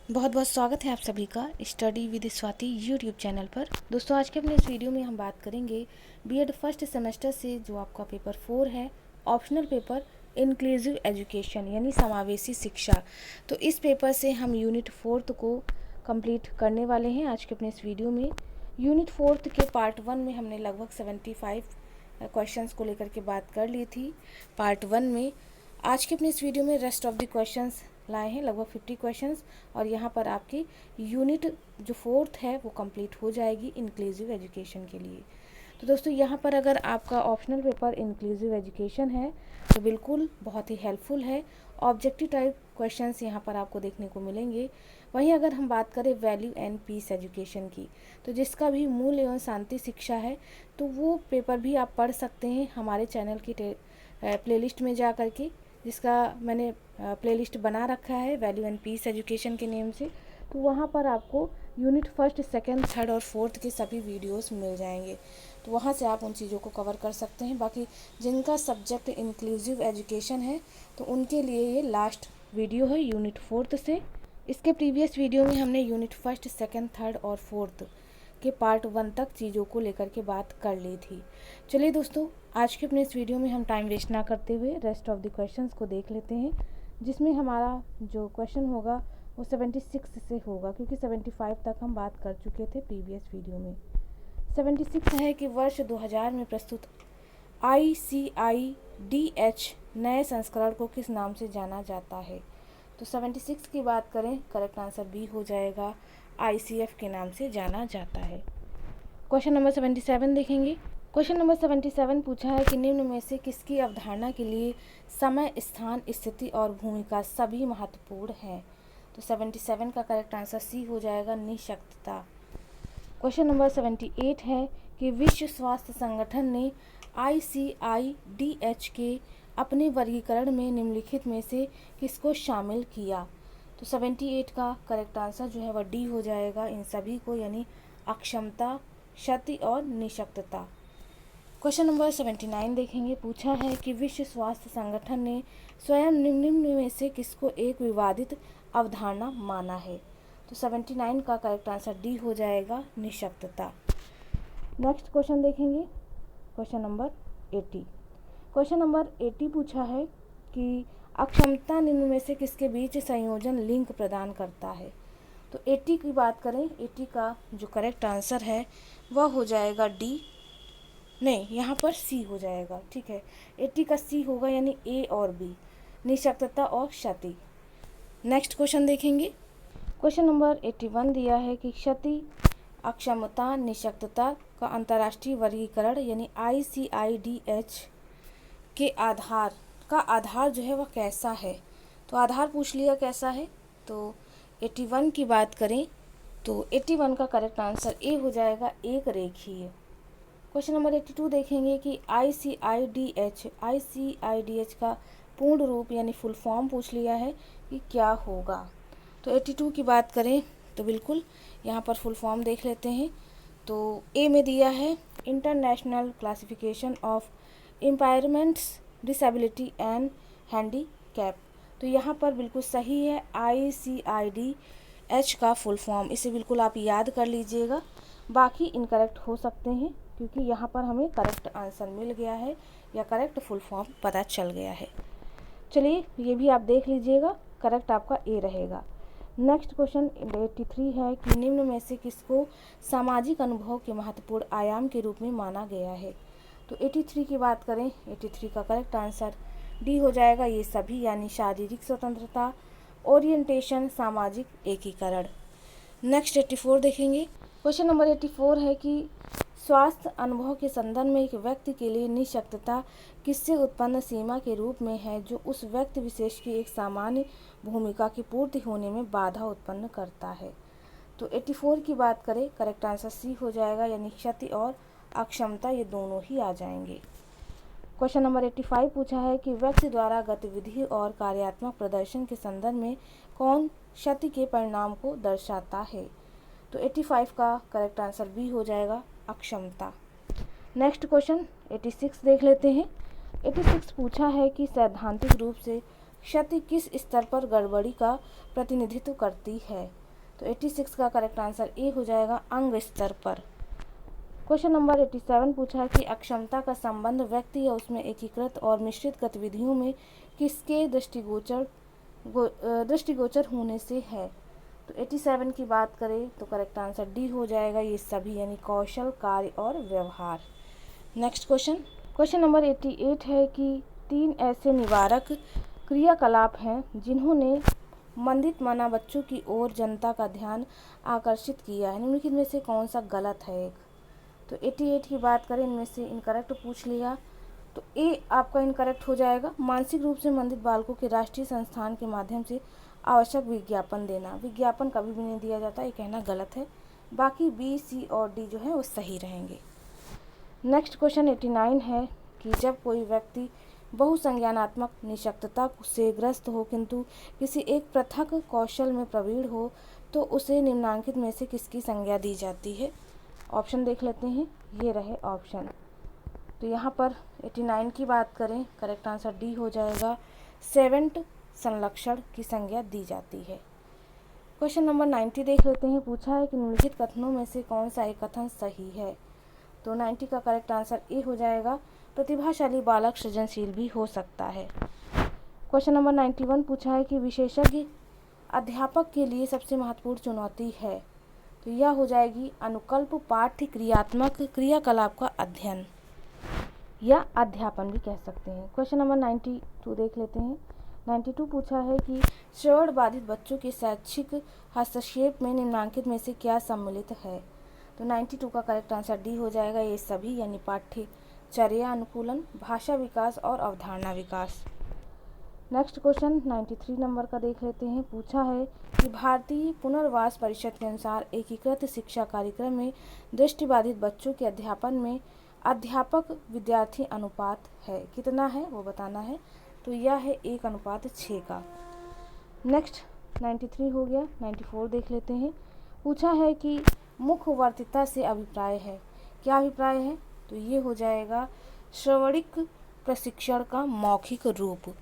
बहुत बहुत स्वागत है आप सभी का study with Swati YouTube channel पर। दोस्तों आज के अपने इस वीडियो में हम बात करेंगे बीएड फर्स्ट सेमेस्टर से जो आपका पेपर 4 है, ऑप्शनल पेपर इंक्लूसिव एजुकेशन यानी समावेशी शिक्षा। तो इस पेपर से हम यूनिट 4 को कंप्लीट करने वाले हैं आज के अपने इस वीडियो में। यूनिट 4 के पार्ट 1 में हमने लगभग 75 क्वेश्चंस को लेकर के बात कर ली थी पार्ट 1 में। आज के अपने इस वीडियो में रेस्ट ऑफ द क्वेश्चंस लाए हैं, लगभग 50 क्वेश्चंस, और यहाँ पर आपकी यूनिट जो 4 है वो कंप्लीट हो जाएगी इंक्लूसिव एजुकेशन के लिए। तो दोस्तों यहाँ पर अगर आपका ऑप्शनल पेपर इंक्लूसिव एजुकेशन है तो बिल्कुल बहुत ही हेल्पफुल है। ऑब्जेक्टिव टाइप क्वेश्चंस यहाँ पर आपको देखने को मिलेंगे। वहीं अगर हम बात करें वैल्यू एंड पीस एजुकेशन की, तो जिसका भी मूल एवं शांति शिक्षा है, तो वो पेपर भी आप पढ़ सकते हैं हमारे चैनल की प्लेलिस्ट में जा कर के, जिसका मैंने प्लेलिस्ट बना रखा है वैल्यू एंड पीस एजुकेशन के नेम से। तो वहाँ पर आपको यूनिट फर्स्ट, सेकंड, थर्ड और फोर्थ के सभी वीडियोस मिल जाएंगे, तो वहाँ से आप उन चीज़ों को कवर कर सकते हैं। बाकी जिनका सब्जेक्ट इंक्लूसिव एजुकेशन है तो उनके लिए ये लास्ट वीडियो है यूनिट 4 से। इसके प्रीवियस वीडियो में हमने यूनिट फर्स्ट, सेकंड, थर्ड और फोर्थ के पार्ट 1 तक चीज़ों को लेकर के बात कर ली थी। चलिए दोस्तों, आज के अपने इस वीडियो में हम टाइम वेस्ट ना करते हुए रेस्ट ऑफ द क्वेश्चंस को देख लेते हैं, जिसमें हमारा जो क्वेश्चन होगा वो 76 से होगा, क्योंकि 75 तक हम बात कर चुके थे प्रीवियस वीडियो में। 76 है कि वर्ष 2000 में प्रस्तुत ICIDH नए संस्करण को किस नाम से जाना जाता है। तो 76 की बात करें, करेक्ट आंसर बी हो जाएगा, ICF के नाम से जाना जाता है। क्वेश्चन नंबर 77 देखेंगे। क्वेश्चन नंबर 77 पूछा है कि निम्न में से किसकी अवधारणा के लिए समय, स्थान, स्थिति और भूमिका सभी महत्वपूर्ण हैं। तो 77 का करेक्ट आंसर सी हो जाएगा, निःशक्तता। क्वेश्चन नंबर 78 है कि विश्व स्वास्थ्य संगठन ने ICIDH के अपने वर्गीकरण में निम्नलिखित में से किसको शामिल किया। तो 78 का करेक्ट आंसर जो है वह डी हो जाएगा, इन सभी को, यानी अक्षमता, क्षति और निःशक्तता। क्वेश्चन नंबर 79 देखेंगे। पूछा है कि विश्व स्वास्थ्य संगठन ने स्वयं निम्न में से किसको एक विवादित अवधारणा माना है। तो 79 का करेक्ट आंसर डी हो जाएगा, निःशक्तता। नेक्स्ट क्वेश्चन देखेंगे, क्वेश्चन नंबर 80। क्वेश्चन नंबर 80 पूछा है कि अक्षमता निम्न में से किसके बीच संयोजन लिंक प्रदान करता है। तो 80 की बात करें, 80 का जो करेक्ट आंसर है वह हो जाएगा डी, नहीं यहाँ पर सी हो जाएगा, ठीक है। 80 का सी होगा, यानी ए और बी, निःशक्तता और क्षति। नेक्स्ट क्वेश्चन देखेंगे। क्वेश्चन नंबर 81 दिया है कि क्षति, अक्षमता, निःशक्तता का अंतर्राष्ट्रीय वर्गीकरण यानी ICIDH के आधार जो है वह कैसा है। तो आधार पूछ लिया कैसा है। तो 81 की बात करें तो 81 का करेक्ट आंसर ए हो जाएगा, एक रेखीय। क्वेश्चन नंबर 82 देखेंगे कि ICIDH का पूर्ण रूप यानी फुल फॉर्म पूछ लिया है कि क्या होगा। तो 82 की बात करें तो बिल्कुल यहाँ पर फुल फॉर्म देख लेते हैं। तो ए में दिया है international classification of impairments, disability and handicap. तो यहाँ पर बिल्कुल सही है ICIDH का फुल फॉर्म, इसे बिल्कुल आप याद कर लीजिएगा। बाकी इनकरेक्ट हो सकते हैं, क्योंकि यहाँ पर हमें करेक्ट आंसर मिल गया है या करेक्ट फुल फॉर्म पता चल गया है। चलिए ये भी आप देख लीजिएगा, करेक्ट आपका ए रहेगा। नेक्स्ट क्वेश्चन 83 है कि निम्न में से किसको सामाजिक अनुभव के महत्वपूर्ण आयाम के रूप में माना गया है। तो 83 की बात करें, 83 का करेक्ट आंसर डी हो जाएगा, ये सभी, यानी शारीरिक स्वतंत्रता, ओरिएंटेशन, सामाजिक एकीकरण। नेक्स्ट 84 देखेंगे। क्वेश्चन नंबर 84 है कि स्वास्थ्य अनुभव के संदर्भ में एक व्यक्ति के लिए निःशक्तता किससे उत्पन्न सीमा के रूप में है जो उस व्यक्ति विशेष की एक सामान्य भूमिका की पूर्ति होने में बाधा उत्पन्न करता है। तो 84 की बात करें, करेक्ट आंसर सी हो जाएगा, यानी क्षति और अक्षमता, ये दोनों ही आ जाएंगे। क्वेश्चन नंबर 85 पूछा है कि व्यक्ति द्वारा गतिविधि और कार्यात्मक प्रदर्शन के संदर्भ में कौन क्षति के परिणाम को दर्शाता है। तो 85 का करेक्ट आंसर बी हो जाएगा, अक्षमता। नेक्स्ट क्वेश्चन 86 देख लेते हैं। 86 पूछा है कि सैद्धांतिक रूप से क्षति किस स्तर पर गड़बड़ी का प्रतिनिधित्व करती है? तो 86 का करेक्ट आंसर ए हो जाएगा, अंग स्तर पर। क्वेश्चन नंबर 87 पूछा है कि अक्षमता का संबंध व्यक्ति या उसमें एकीकृत और मिश्रित गतिविधियों में किसके दृष्टिगोचर होने से है? तो 87 की बात करें तो करेक्ट आंसर डी हो जाएगा, ये सभी, यानी कौशल, कार्य और व्यवहार। नेक्स्ट क्वेश्चन नंबर 88 है कि 3 ऐसे निवारक क्रियाकलाप हैं जिन्होंने मंदित मना बच्चों की ओर जनता का ध्यान आकर्षित किया है, निम्नलिखित में से कौन सा गलत है? एक तो 88 की बात करें, इनमें से इनकरेक्ट पूछ लिया, तो ए आपका इनकरेक्ट हो जाएगा। मानसिक रूप से मंदित बालकों के राष्ट्रीय संस्थान के माध्यम से आवश्यक विज्ञापन देना, विज्ञापन कभी भी नहीं दिया जाता, ये कहना गलत है। बाकी बी, सी और डी जो है वो सही रहेंगे। नेक्स्ट क्वेश्चन 89 है कि जब कोई व्यक्ति बहुसंज्ञानात्मक निशक्तता से ग्रस्त हो किंतु किसी एक पृथक कौशल में प्रवीण हो तो उसे निम्नांकित में से किसकी संज्ञा दी जाती है? ऑप्शन देख लेते हैं, ये रहे ऑप्शन। तो यहाँ पर 89 की बात करें, करेक्ट आंसर डी हो जाएगा, सेवेंट संलक्षण की संज्ञा दी जाती है। क्वेश्चन नंबर 90 देख लेते हैं, पूछा है कि निम्नलिखित कथनों में से कौन सा एक कथन सही है? तो 90 का करेक्ट आंसर ए हो जाएगा, प्रतिभाशाली बालक सृजनशील भी हो सकता है। क्वेश्चन नंबर 91 पूछा है कि विशेषज्ञ अध्यापक के लिए सबसे महत्वपूर्ण चुनौती है? तो यह हो जाएगी अनुकल्प पाठ्य क्रियात्मक क्रियाकलाप का अध्ययन या अध्यापन भी कह सकते हैं। क्वेश्चन नंबर 92 देख लेते हैं। 92 पूछा है कि श्रवण बाधित बच्चों के शैक्षिक हस्तक्षेप में निम्नांकित में से क्या सम्मिलित है? तो 92 का करेक्ट आंसर डी हो जाएगा, ये सभी, यानी पाठ्यचर्या अनुकूलन, भाषा विकास और अवधारणा विकास। नेक्स्ट क्वेश्चन 93 नंबर का देख लेते हैं, पूछा है कि भारतीय पुनर्वास परिषद के अनुसार एकीकृत शिक्षा कार्यक्रम में दृष्टिबाधित बच्चों के अध्यापन में अध्यापक विद्यार्थी अनुपात है, कितना है वो बताना है। तो यह है 1:6 का। नेक्स्ट 93 हो गया। 94 देख लेते हैं, पूछा है कि मुखवर्तिता से अभिप्राय है, क्या अभिप्राय है? तो ये हो जाएगा श्रवणिक प्रशिक्षण का मौखिक रूप।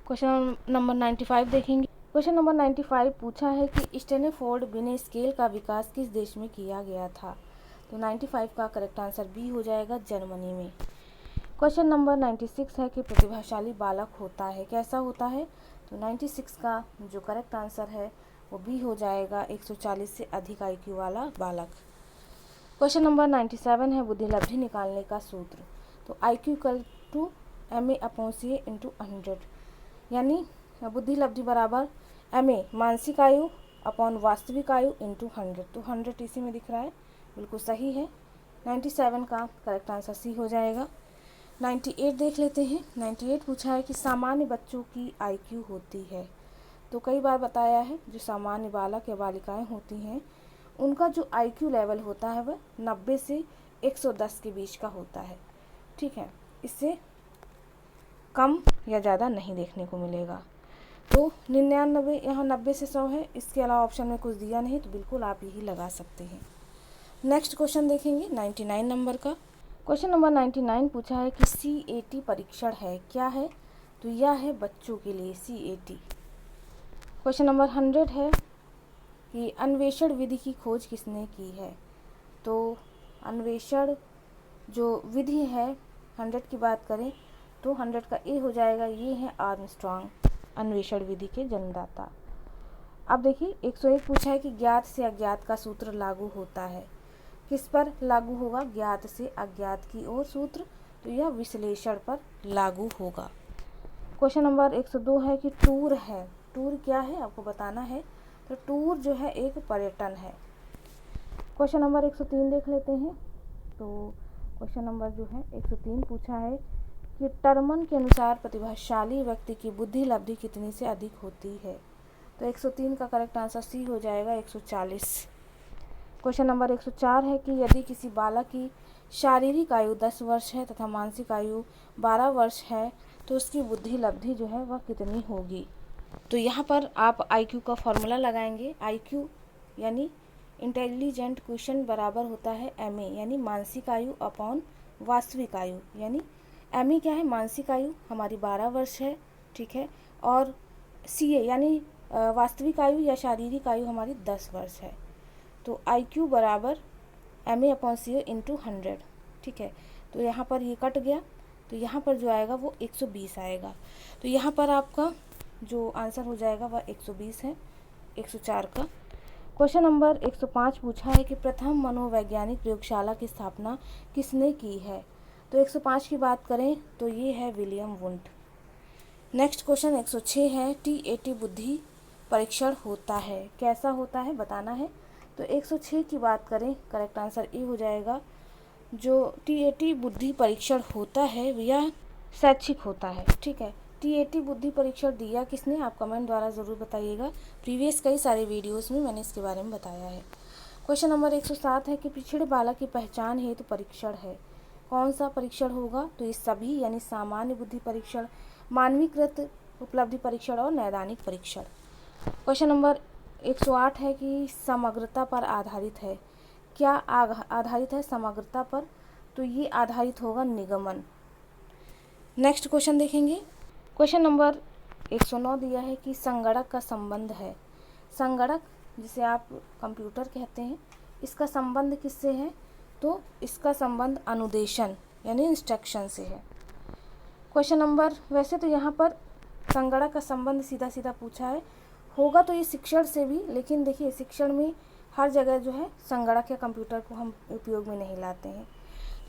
क्वेश्चन नंबर 95 देखेंगे। क्वेश्चन नंबर 95 पूछा है कि स्टेनफोर्ड बिने स्केल का विकास किस देश में किया गया था? तो 95 का करेक्ट आंसर बी हो जाएगा, जर्मनी में। क्वेश्चन नंबर 96 है कि प्रतिभाशाली बालक होता है, कैसा होता है? तो 96 का जो करेक्ट आंसर है वो बी हो जाएगा, 140 से अधिक IQ वाला बालक। क्वेश्चन नंबर 97 है बुद्धिलब्धि निकालने का सूत्र। तो IQ = MA/CA × 100, यानी बुद्धिलब्धि बराबर MA मानसिक आयु अपॉन वास्तविक आयु × 100। तो 100 इसी में दिख रहा है, बिल्कुल सही है। 97 का करेक्ट आंसर सी हो जाएगा। 98 देख लेते हैं। 98 पूछा है कि सामान्य बच्चों की IQ होती है, तो कई बार बताया है जो सामान्य बालक या बालिकाएं होती हैं उनका जो IQ लेवल होता है वह 90 से 110 के बीच का होता है, ठीक है, इससे कम या ज़्यादा नहीं देखने को मिलेगा। तो 99 यहाँ 90 से 100 है, इसके अलावा ऑप्शन में कुछ दिया नहीं, तो बिल्कुल आप यही लगा सकते हैं। नेक्स्ट क्वेश्चन देखेंगे 99 नंबर का। क्वेश्चन नंबर 99 पूछा है कि CAT परीक्षण है, क्या है? तो यह है बच्चों के लिए CAT। क्वेश्चन नंबर 100 है कि अन्वेषण विधि की खोज किसने की है? तो अन्वेषण जो विधि है 100 की बात करें तो 100 का ए हो जाएगा, ये है आर्मस्ट्रॉन्ग, अन्वेषण विधि के जन्मदाता। अब देखिए 101 पूछा है कि ज्ञात से अज्ञात का सूत्र लागू होता है, किस पर लागू होगा? ज्ञात से अज्ञात की ओर सूत्र, तो यह विश्लेषण पर लागू होगा। क्वेश्चन नंबर 102 है कि टूर है, टूर क्या है आपको बताना है। तो टूर जो है एक पर्यटन है। क्वेश्चन नंबर 103 देख लेते हैं। तो क्वेश्चन नंबर जो है 103 पूछा है कि टर्मन के अनुसार प्रतिभाशाली व्यक्ति की बुद्धि लब्धि कितनी से अधिक होती है? तो 103 का करेक्ट आंसर सी हो जाएगा, 140। क्वेश्चन नंबर 104 है कि यदि किसी बालक की शारीरिक आयु 10 वर्ष है तथा मानसिक आयु 12 वर्ष है तो उसकी बुद्धि लब्धि जो है वह कितनी होगी? तो यहाँ पर आप IQ का फॉर्मूला लगाएंगे। IQ यानी इंटेलिजेंट क्वेश्चन बराबर होता है MA यानी मानसिक आयु अपॉन वास्तविक आयु, यानी MA क्या है? मानसिक आयु हमारी 12 वर्ष है, ठीक है, और CA यानी वास्तविक आयु या शारीरिक आयु हमारी 10 वर्ष है। तो IQ बराबर MA/CO × 100, ठीक है। तो यहाँ पर ये कट गया, तो यहाँ पर जो आएगा वो 120 आएगा। तो यहाँ पर आपका जो आंसर हो जाएगा वह 120 है, 104 का। क्वेश्चन नंबर 105 पूछा है कि प्रथम मनोवैज्ञानिक प्रयोगशाला की स्थापना किसने की है। तो 105 की बात करें तो ये है विलियम वुंट। नेक्स्ट क्वेश्चन 106 है TAT बुद्धि परीक्षण होता है, कैसा होता है बताना है। तो 106 की बात करें, करेक्ट आंसर ए हो जाएगा। जो TAT बुद्धि परीक्षण होता है यह शैक्षिक होता है, ठीक है। TAT बुद्धि परीक्षण दिया किसने, आप कमेंट द्वारा ज़रूर बताइएगा। प्रीवियस कई सारे वीडियोस में मैंने इसके बारे में बताया है। क्वेश्चन नंबर 107 है कि पिछड़े बालक की पहचान हेतु परीक्षण है, कौन सा परीक्षण होगा। तो ये सभी यानी सामान्य बुद्धि परीक्षण, मानवीकृत उपलब्धि परीक्षण और नैदानिक परीक्षण। क्वेश्चन नंबर 108 है कि समग्रता पर आधारित है, क्या आधारित है समग्रता पर। तो ये आधारित होगा निगमन। नेक्स्ट क्वेश्चन देखेंगे। क्वेश्चन नंबर 109 दिया है कि संगणक का संबंध है, संगणक जिसे आप कंप्यूटर कहते हैं, इसका संबंध किससे है। तो इसका संबंध अनुदेशन यानी इंस्ट्रक्शन से है। क्वेश्चन नंबर, वैसे तो यहाँ पर संगणक का संबंध सीधा सीधा पूछा है, होगा तो ये शिक्षण से भी, लेकिन देखिए शिक्षण में हर जगह जो है संगणक या कंप्यूटर को हम उपयोग में नहीं लाते हैं,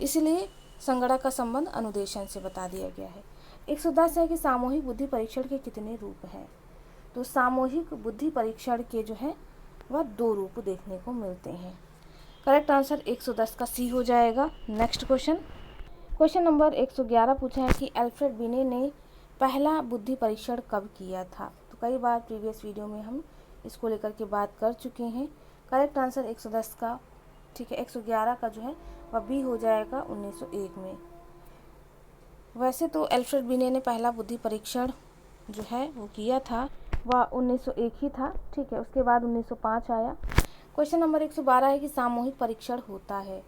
इसलिए संगणक का संबंध अनुदेशन से बता दिया गया है। 110 है कि सामूहिक बुद्धि परीक्षण के कितने रूप हैं। तो सामूहिक बुद्धि परीक्षण के जो है वह 2 रूप देखने को मिलते हैं। करेक्ट आंसर 110 का C हो जाएगा। नेक्स्ट क्वेश्चन, क्वेश्चन नंबर 111 पूछा है कि अल्फ्रेड बिने ने पहला बुद्धि परीक्षण कब किया था। तो कई बार प्रीवियस वीडियो में हम इसको लेकर के बात कर चुके हैं। करेक्ट आंसर 110 का, ठीक है। 111 का जो है वह B हो जाएगा 1901 में। वैसे तो अल्फ्रेड बिने ने पहला बुद्धि परीक्षण जो है वो किया था वह 1901 ही था, ठीक है। उसके बाद 1905 आया। क्वेश्चन नंबर 112 है कि सामूहिक परीक्षण होता है,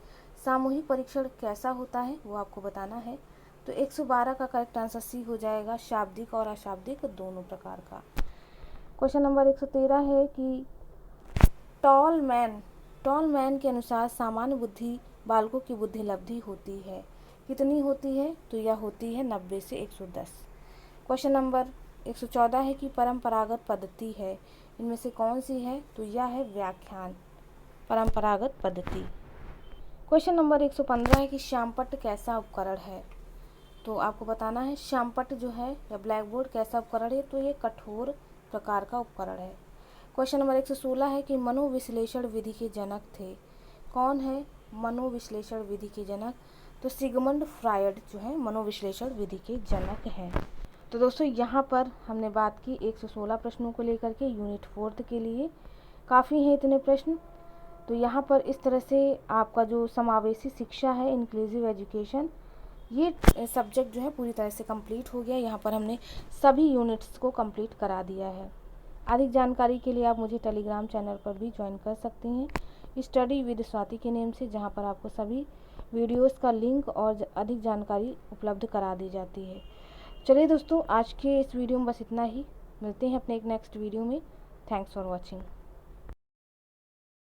सामूहिक परीक्षण कैसा होता है वो आपको बताना है। तो 112 का करेक्ट आंसर C हो जाएगा, शाब्दिक और अशाब्दिक दोनों प्रकार का। क्वेश्चन नंबर 113 है कि टॉलमैन के अनुसार सामान्य बुद्धि बालकों की बुद्धि लब्धि होती है, कितनी होती है। तो यह होती है 90 से 110। क्वेश्चन नंबर 114 है कि परंपरागत पद्धति है, इनमें से कौन सी है। तो यह है व्याख्यान, परंपरागत पद्धति। क्वेश्चन नंबर 115 है कि श्यामपट्ट कैसा उपकरण है। तो आपको बताना है श्यामपट्ट जो है या ब्लैक बोर्ड कैसा उपकरण है। तो ये कठोर प्रकार का उपकरण है। क्वेश्चन नंबर 116 है कि मनोविश्लेषण विधि के जनक थे, कौन है मनोविश्लेषण विधि के जनक। तो सिगमंड फ्रायड जो है मनोविश्लेषण विधि के जनक हैं। तो दोस्तों यहाँ पर हमने बात की 116 प्रश्नों को लेकर के यूनिट 4 के लिए। काफ़ी हैं इतने प्रश्न। तो यहाँ पर इस तरह से आपका जो समावेशी शिक्षा है, इंक्लूसिव एजुकेशन, ये सब्जेक्ट जो है पूरी तरह से कंप्लीट हो गया। यहाँ पर हमने सभी यूनिट्स को कंप्लीट करा दिया है। अधिक जानकारी के लिए आप मुझे टेलीग्राम चैनल पर भी ज्वाइन कर सकती हैं, स्टडी विद स्वाति के नेम से, जहाँ पर आपको सभी वीडियोस का लिंक और अधिक जानकारी उपलब्ध करा दी जाती है। चलिए दोस्तों, आज के इस वीडियो में बस इतना ही। मिलते हैं अपने एक नेक्स्ट वीडियो में। Thanks for watching.